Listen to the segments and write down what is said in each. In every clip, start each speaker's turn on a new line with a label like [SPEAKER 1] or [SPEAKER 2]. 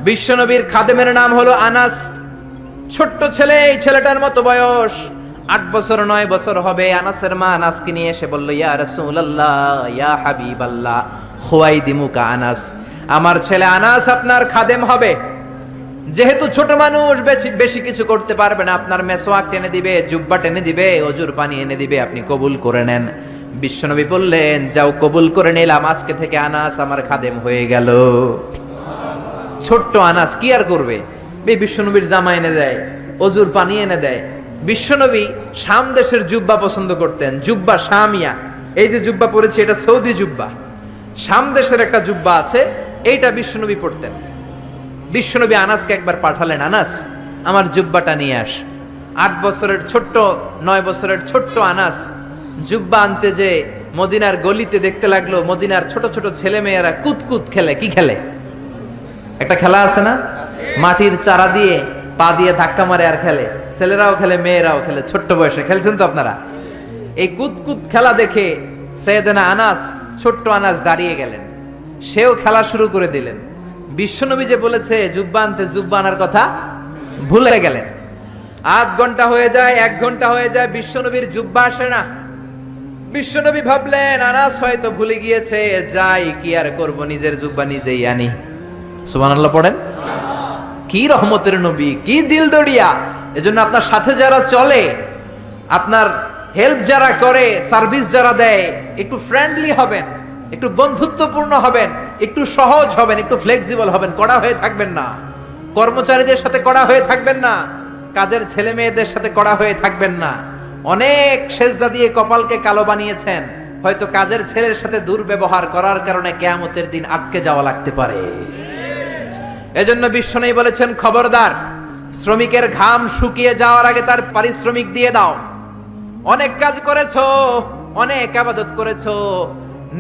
[SPEAKER 1] বিশ্বনবীর খাদেমের নাম হলো আনাস। ছোট্ট ছেলে, এই ছেলেটার মতো বয়স 8 বছর 9 বছর হবে। আনাসের মা আনাসকে নিয়ে এসে বলল, ইয়া রাসূলুল্লাহ, ইয়া হাবিবাল্লাহ, খুয়াইদিমুকা আনাস, আমার ছেলে আনাস আপনার খাদেম হবে। যেহেতু ছোট মানুষ, বেশি কিছু করতে পারবে না, আপনার মেসওয়াক টেনে দিবে, জুব্বা টেনে দিবে, অজুর পানি এনে দিবে, আপনি কবুল করে নেন। বিশ্বনবী বললেন, যাও কবুল করে নিলাম, আজকে থেকে আনাস আমার খাদেম হয়ে গেল। ছোট্ট আনাস কি আর করবে, বিশ্বনবীর জামা এনে দেয়, অজুর পানি এনে দেয়। বিশ্বনবী শাম দেশের জুব্বা পছন্দ করতেন, জুব্বা শামিয়া। এই যে জুব্বা পরেছে এটা সৌদি জুব্বা, শাম দেশের একটা জুব্বা আছে, এইটা বিশ্বনবী পরতেন। বিশ্বনবী আনাসকে একবার পাঠালেন, আনাস আমার জুব্বাটা নিয়ে আস। 8 বছরের ছোট্ট, 9 বছরের ছোট্ট আনাস জুব্বা আনতে যে মদিনার গলিতে দেখতে লাগলো মদিনার ছোট ছোট ছেলে মেয়েরা কুতকুত খেলে। কি খেলে? একটা খেলা আছে না, মাটির চারা দিয়ে পা দিয়ে ধাক্কা মারে আর খেলে, ছেলেরাও খেলে মেয়েরাও খেলে, ছোট্ট বয়সে খেলছেন তো আপনারা। এই কুতকুত খেলা দেখে সাইয়েদনা আনাস, ছোট্ট আনাস দাঁড়িয়ে গেলেন, সেও খেলা শুরু করে দিলেন। বিশ্বনবী যে বলেছে জুব্বা আনতে, জুব্বা আনার কথা ভুলে গেলেন। 8 ঘন্টা হয়ে যায়, 1 ঘন্টা হয়ে যায়, বিশ্বনবীর জুব্বা আসে না। বিশ্বনবী ভাবলেন আনাস হয়তো ভুলে গিয়েছে, যাই কি আর করব, নিজের জুব্বা নিজেই আনি। সুবহানাল্লাহ পড়েন। কি রহমতের নবী, কি দিল দড়িয়া। এজন্য আপনার সাথে যারা চলে, আপনার হেল্প যারা করে, সার্ভিস যারা দেয়, একটু ফ্রেন্ডলি হবেন, একটু বন্ধুত্বপূর্ণ হবেন, একটু সহজ হবেন, একটু ফ্লেক্সিবল হবেন, কড়া হয়ে থাকবেন না। কর্মচারীদের সাথে কড়া হয়ে থাকবেন না, কাজের ছেলে মেয়েদের সাথে কড়া হয়ে থাকবেন না। অনেক সেজদা দিয়ে কপালকে কালো বানিয়েছেন, হয়তো কাজের ছেলের সাথে দুর্ব্যবহার করার কারণে কিয়ামতের দিন আটকে যাওয়া লাগতে পারে। এজন্য বিশ্বনবী বলেছেন, খবরদার, শ্রমিকের ঘাম শুকিয়ে যাওয়ার আগে তার পারিশ্রমিক দিয়ে দাও। অনেক কাজ করেছো, অনেক ইবাদত করেছো,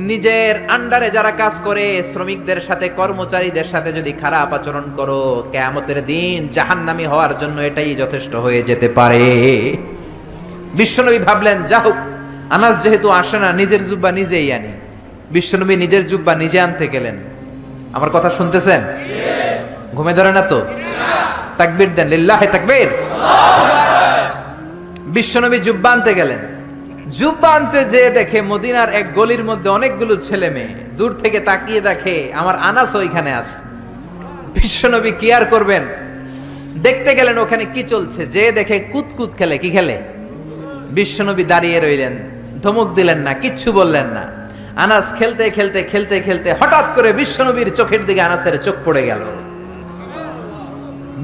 [SPEAKER 1] নিজের আন্ডারে যারা কাজ করে শ্রমিকদের সাথে, কর্মচারীদের সাথে যদি খারাপ আচরণ করো, কিয়ামতের দিন জাহান্নামী হওয়ার জন্য এটাই যথেষ্ট হয়ে যেতে পারে। বিশ্বনবী ভাবলেন, যা হোক, আনাস যেহেতু আসে না, নিজের জুব্বা নিজেই আনি। বিশ্বনবী নিজের জুব্বা নিজে আনতে গেলেন। আমার কথা শুনতেছেন? ঘুমে ধরে না তো? তাকবীর দেন, লিল্লাহি তাকবীর। বিশ্বনবী জুব্বা আনতে গেলেন। জুব্বা আনতে যে দেখে মদিনার এক গলির মধ্যে অনেকগুলো ছেলে মেয়ে, দূর থেকে তাকিয়ে দেখে আমার আনাস ওইখানে আছে। বিশ্বনবী কি আর করবেন, দেখতে গেলেন ওখানে কি চলছে, যে দেখে কুতকুত খেলে। কি খেলে? বিশ্বনবী দাঁড়িয়ে রইলেন, ধমক দিলেন না, কিচ্ছু বললেন না। আনাস খেলতে খেলতে খেলতে খেলতে হঠাৎ করে বিশ্বনবীর চোখের দিকে আনাসের চোখ পড়ে গেল।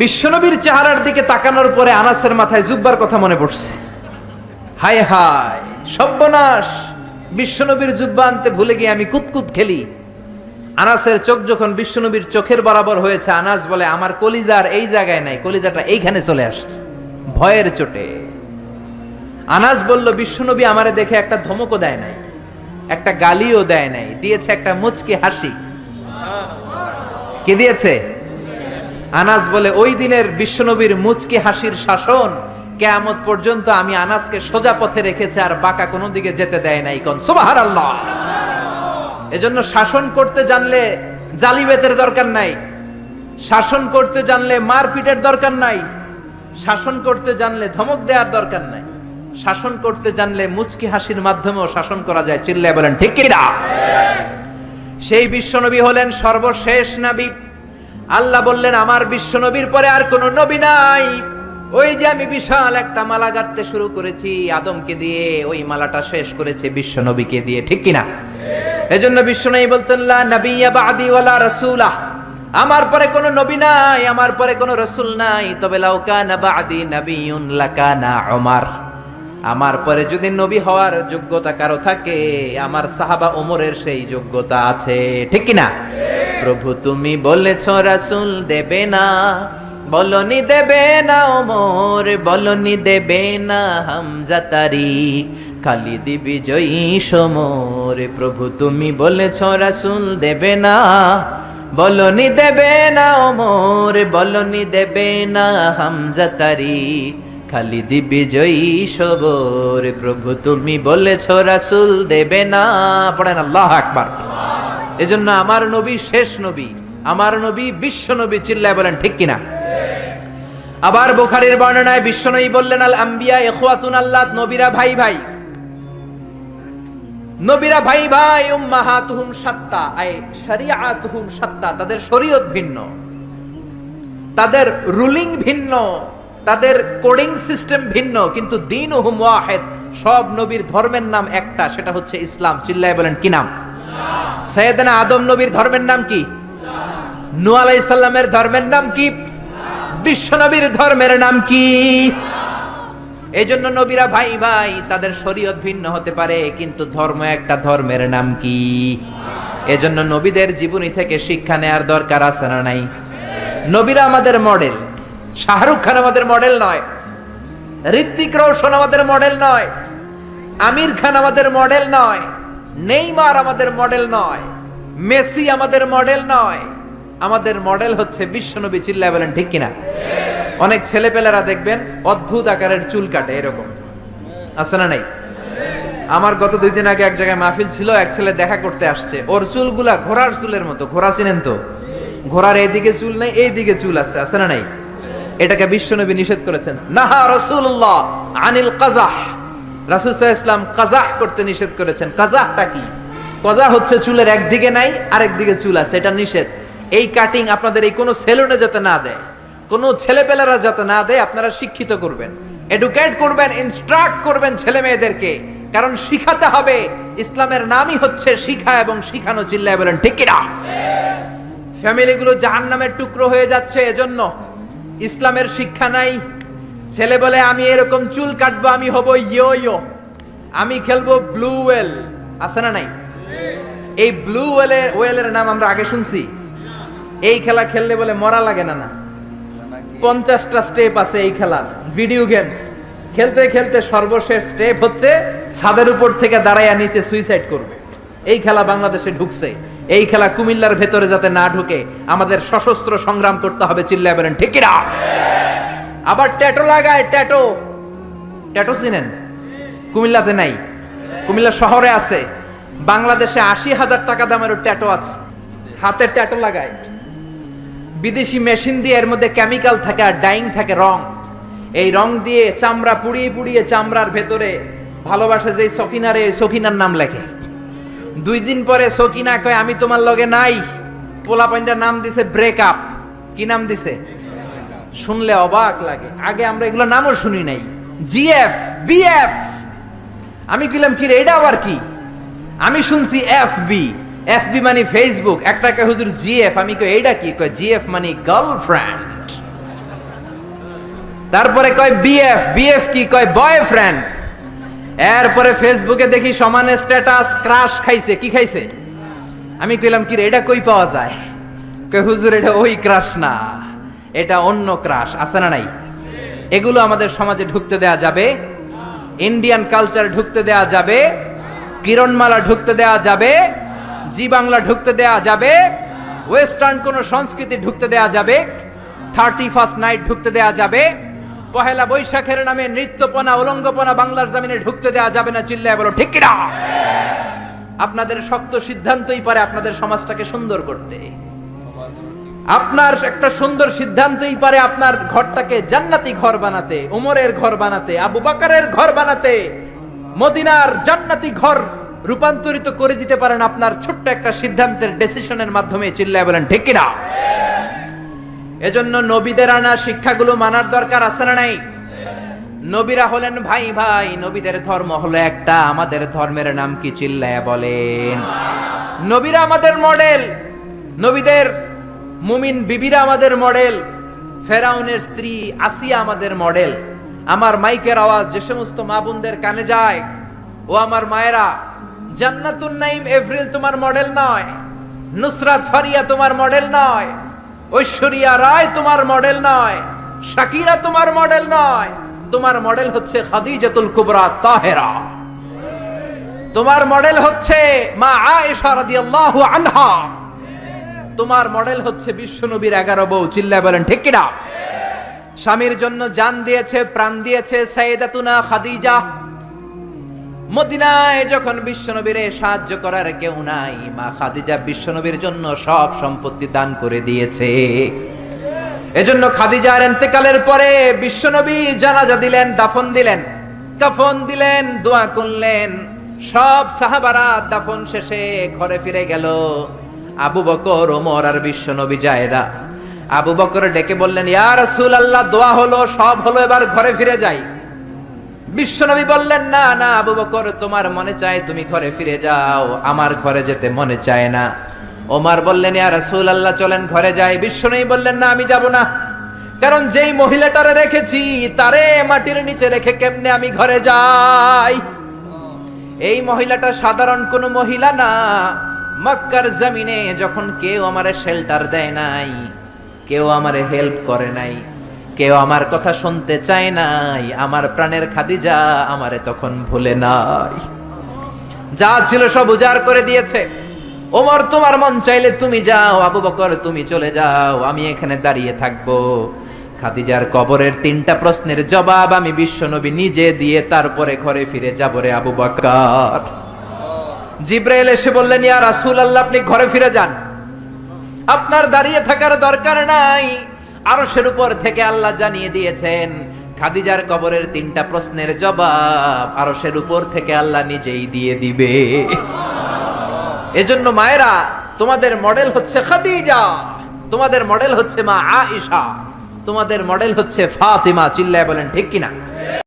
[SPEAKER 1] বিশ্বনবীর চেহারার দিকে তাকানোর পরে আনাসের মাথায় জুব্বার কথা মনে পড়ছে। হায় হায় সর্বনাশ, বিশ্বনবীর জুব্বা আনতে ভুলে গিয়ে আমি কুতকুত খেলি। আনাসের চোখ যখন বিশ্বনবীর চোখের বরাবর হয়েছে, আনাস বলে, আমার কলিজার এই জায়গায় নাই, কলিজাটা এইখানে চলে আসছে ভয়ের চোটে। আনাস বলল, বিশ্বনবী আমারে দেখে একটা ধমকও দেয় নাই, একটা গালিও দেয় নাই, দিয়েছে একটা মুচকি হাসি। কি দিয়েছে? আনাস বলে, ওই দিনের বিশ্বনবীর মুচকি হাসির শাসন কিয়ামত পর্যন্ত আমি আনাসকে সোজা পথে রেখেছে, আর বাঁকা কোনো দিকে যেতে দেয় নাই। কোন সুবহানাল্লাহ। এজন্য শাসন করতে জানলে জালিবেতের দরকার নাই, শাসন করতে জানলে মারপিটের দরকার নাই, শাসন করতে জানলে ধমক দেওয়ার দরকার নাই, শাসন করতে জানলে মুচকি হাসির মাধ্যমেও শাসন করা যায়। চিল্লায় বলেন ঠিক কি না? সেই বিশ্বনবী হলেন সর্বশেষ নবী। আল্লাহ বললেন, আমার বিশ্বনবীর পরে আর কোন নবী নাই। ওই যে আমি বিশাল একটা মালা গাঁথতে শুরু করেছি আদমকে দিয়ে, ওই মালাটা শেষ করেছে বিশ্বনবীকে দিয়ে। ঠিক কিনা? এজন্য বিশ্বনবী বলতেন, লা নাবিয়্যা বা'দি ওয়ালা রাসূলা, আমার পরে কোন নবী নাই, আমার পরে কোন রাসূল নাই। তবে লাউ কানা বা'দি নাবিয়্যুন লাকানা উমর, আমার পরে যদি নবী হওয়ার যোগ্যতা কারো থাকে, আমার সাহাবা ওমরের সেই যোগ্যতা আছে। ঠিক কিনা? প্রভু তুমি বলেছ রাসূল দেবে না, বলনি দেবে না ওমর, বলনি দেবে না হামজা তারি, খালিদ বিজয়ী সমর। প্রভু তুমি বলেছ রাসূল দেবে না, বলনি দেবে না ওমর, বলনি দেবে না হামজা তারি, খালিদ বিজয়ী সবর। প্রভু তুমি বলেছ রাসূল দেবে না। পড়েন আল্লাহু আকবার। এজন্য আমার নবী শেষ নবী, আমার নবী বিশ্ব নবী, চিল্লায় বলেন ঠিক কিনা? আবার বুখারীর বর্ণনায় বিশ্বনবী বললেন, আল আম্বিয়া ইখওয়াতুন আল্লাহ, নবীরা ভাই ভাই, নবীরা ভাই ভাই, উম্মাহাতুহুম শাত্তা আই শরিয়াতুহুম শাত্তা, তাদের শরীয়ত ভিন্ন, তাদের রুলিং ভিন্ন, তাদের কোডিং সিস্টেম ভিন্ন, কিন্তু দীনুহুম ওয়াহিদ, সব নবীর ধর্মের নাম একটা, সেটা হচ্ছে ইসলাম। চিল্লায় বলেন কি নাম? সাইয়েদনা আদম নবীর ধর্মের নাম কি? নূহ আলাইহিস সালামের ধর্মের নাম কি? বিশ্ব নবীর ধর্মের নাম কি? এজন্য নবীরা ভাই ভাই, তাদের শরীয়ত ভিন্ন হতে পারে কিন্তু ধর্ম একটা, ধর্মের নাম কি? এজন্য নবীদের জীবনী থেকে শিক্ষা নেয়ার দরকার আছে না নাই? নবীরা আমাদের মডেল। শাহরুখ খান আমাদের মডেল নয়, ঋত্বিক রোশন আমাদের মডেল নয়, আমির খান আমাদের মডেল নয়, নেইমার আমাদের মডেল নয়, মেসি আমাদের মডেল নয়। আমাদের মডেল হচ্ছে বিশ্বনবী। চিল্লায় বলেন ঠিক কিনা? অনেক ছেলেপেলেরা দেখবেন অদ্ভুত আকারের চুল কাটে, এরকম আছে না নাই? আমার গত 2 দিন আগে এক জায়গায় মাহফিল ছিল, এক ছেলে দেখা করতে আসছে, ওর চুলগুলা ঘোড়ার চুলের মতো। ঘোড়া চিনেন তো? ঘোড়ার এইদিকে চুল নাই, এইদিকে চুল আছে না নাই? এটাকে বিশ্বনবী নিষেধ করেছেন। নাহা রাসূলুল্লাহ আনিল কাযাহ, রাসূল সাল্লাল্লাহু আলাইহি ওয়াসাল্লাম কাযাহ করতে নিষেধ করেছেন। কাযাহটা কি? কাযাহ হচ্ছে চুলের একদিকে নাই আরেক দিকে চুল আছে, এটা নিষেধ। এই কাটিং আপনাদের এই কোনো সেলুনে যাতে না দেয়, কোনো ছেলেপেলেরা যাতে না দেয়, আপনারা শিক্ষিত করবেন, এডুকেট করবেন, ইনস্ট্রাক্ট করবেন ছেলে মেয়েদেরকে, কারণ শিখাতে হবে। ইসলামের নামই হচ্ছে শিখা এবং শিখানো। চিল্লায় বলেন ঠিক কিনা? ফ্যামিলিগুলো জাহান্নামের টুকরো হয়ে যাচ্ছে এজন্য। ইসলামের শিক্ষা নাই। ছেলে বলে আমি এরকম চুল কাটবো, আমি হব ইয়ো ইয়ো, আমি খেলবো ব্লু ওয়েল, আছে না নাই? এই ব্লু ওয়েলের নাম আমরা আগে শুনছি। এই খেলা খেললে বলে মরা লাগে না। 50টা স্টেপ আছে এই খেলার। ভিডিও গেমস খেলতে খেলতে সর্বশেষ স্টেপ হচ্ছে ছাদের উপর থেকে দাঁড়াইয়া নিচে সুইসাইড করবে। এই খেলা বাংলাদেশে ঢুকছে। এই খেলা কুমিল্লার ভেতরে যাতে না ঢুকে আমাদের সশস্ত্র সংগ্রাম করতে হবে। চিল্লায় বলেন ঠিক কিনা? আবার ট্যাটু লাগায়। ট্যাটু চিনেন? কুমিল্লাতে নাই, কুমিল্লা শহরে আছে। বাংলাদেশে 80,000 টাকা দামের ট্যাটু আছে, হাতে ট্যাটু লাগায়। বিদেশি মেশিন দিয়ে এর মধ্যে কেমিক্যাল থাকে আর ডাইং থাকে, রং। এই রং দিয়ে চামড়া পুড়িয়ে পুড়িয়ে চামড়ার ভেতরে ভালোবাসা যে সকিনারে, সকিনার নাম লেখে। 2 দিন পরে সকিনা কয় আমি তোমার লগে নাই। পোলাপাইনটার নাম দিছে ব্রেকআপ। কি নাম দিছে? শুনলে অবাক লাগে। আগে আমরা এগুলো নামও শুনি নাই। GF, BF. আমি কইলাম কি রে, এটা আবার কি? আমি শুনছি এফবি। এফবি মানে ফেসবুক। একটা কয় হুজুর জিএফ। আমি কই এইটা কি? কয় জিএফ মানে গার্লফ্রেন্ড। তারপরে কয় বিএফ। বিএফ কি? কয় বয়ফ্রেন্ড। এরপরে ফেসবুকে দেখি সমানে স্ট্যাটাস ক্রাশ খাইছে। কি খাইছে? আমি কইলাম কি রে, এটা কই পাওয়া যায়? কয় হুজুর এটা ওই ক্রাশ না, এটা অন্য ক্রাশ। আছে না নাই? এগুলো আমাদের সমাজে ঢুকতে দেয়া যাবে? ইন্ডিয়ান কালচার ঢুকতে দেয়া যাবে? কিরণমালা ঢুকতে দেয়া যাবে? জি বাংলা ঢুকতে দেয়া যাবে? ওয়েস্টার্ন কোন সংস্কৃতি ঢুকতে দেয়া যাবে? 31st নাইট ঢুকতে দেয়া যাবে? পহেলা বৈশাখের নামে নৃত্যপনা, উলঙ্গপনা বাংলার জমিনে ঢুকতে দেয়া যাবে না। চিল্লায় বলো ঠিক কিনা? আপনাদের শক্ত সিদ্ধান্তই পারে আপনাদের সমাজটাকে সুন্দর করতে। আপনার একটা সুন্দর সিদ্ধান্তই পারে আপনার ঘরটাকে জান্নাতি ঘর বানাতে, উমরের ঘর বানাতে, আবু বকরের ঘর বানাতে, মদিনার জান্নাতি ঘর রূপান্তরিত করে দিতে পারেন আপনার ছোট্ট একটা সিদ্ধান্তের ডিসিশনের মাধ্যমে। চিল্লায় বলেন ঠিক কিনা? এজন্য নবীদের আনা শিক্ষাগুলো মানার দরকার আছে না নাই? নবীরা হলেন ভাই ভাই, নবীদের ধর্ম হলো একটা। আমাদের ধর্মের নাম কি? চিল্লায়া বলেন। নবীরা আমাদের মডেল। নবীদের মুমিন বিবিরা আমাদের মডেল। ফেরাউনের স্ত্রী আসিয়া আমাদের মডেল। আমার মাইকের আওয়াজ যে সমস্ত মা বোনদের কানে যায়, ও আমার মায়েরা, জান্নাতুন নাইম এভরিল তোমার মডেল নয়, নুসরাত ফারিয়া তোমার মডেল নয়, ঐশ্বরিয়া রায় তোমার মডেল নয়, শাকিরা তোমার মডেল নয়। তোমার মডেল হচ্ছে খাদিজাতুল কুবরা তাহেরা। তোমার মডেল হচ্ছে মা আয়েশা রাদিয়াল্লাহু আনহা। তোমার মডেল হচ্ছে বিশ্বনবীর 11 বউ। চিল্লায় বলেন ঠিক কিনা? স্বামীর জন্য জান দিয়েছে, প্রাণ দিয়েছে সাইয়েদাতুনা খাদিজা। মদিনায় যখন বিশ্বনবীরে সাহায্য করার কেউ নাই, মা খাদিজা বিশ্বনবীর জন্য সব সম্পত্তি দান করে দিয়েছে। এজন্য খাদিজার ইন্তেকালের পরে বিশ্বনবী জানাজা দিলেন, দাফন দিলেন, কাফন দিলেন, দোয়া করলেন। সব সাহাবারা দাফন শেষে ঘরে ফিরে গেল। আবু বকর, ওমর আর বিশ্বনবী যায় না। আবু বকর ডেকে বললেন, ইয়া রাসূলুল্লাহ, দোয়া হলো, সব হলো, এবার ঘরে ফিরে যাই। বিশ্বনবী বললেন, না না আবু বকর, তোমার মনে চায় তুমি ঘরে ফিরে যাও, আমার ঘরে যেতে মনে চায় না। ওমর বললেন, ইয়া রাসূলুল্লাহ, চলেন ঘরে যাই। বিশ্বনবী বললেন, না আমি যাব না, কারণ যেই মহিলাটারে রেখেছি তারে মাটির নিচে রেখে কেমনে আমি ঘরে যাই। এই মহিলাটা সাধারণ কোনো মহিলা না। মক্কার জমিনে যখন কেউ আমারে শেল্টার দেয় নাই, কেউ আমারে হেল্প করে নাই, কেউ আমার কথা শুনতে চায় নাই, আমার প্রাণের খাদিজা আমারে তখন ভুলে নাই। যা ছিল সব উজাড় করে দিয়েছে। ওমর, তোমার মন চাইলে তুমি যাও, আবু বকর তুমি চলে যাও, আমি এখানে দাঁড়িয়ে থাকবো। খাদিজার কবরের 3টা প্রশ্নের জবাব আমি বিশ্বনবী নিজে দিয়ে তারপরে ঘরে ফিরে যাব রে আবু বকর। জিব্রাইল এসে বললেন, ইয়া রাসূলুল্লাহ, আপনি ঘরে ফিরে যান, আপনার দাঁড়িয়ে থাকার দরকার নাই। আরশের উপর থেকে আল্লাহ জানিয়ে দিয়েছেন খাদিজার কবরের 3টা প্রশ্নের জবাব আরশের উপর থেকে আল্লাহ নিজেই দিয়ে দিবে। এজন্য মায়েরা, তোমাদের মডেল হচ্ছে খাদিজা, তোমাদের মডেল হচ্ছে মা আয়েশা, তোমাদের মডেল হচ্ছে ফাতিমা। চিল্লায় বলেন ঠিক কিনা?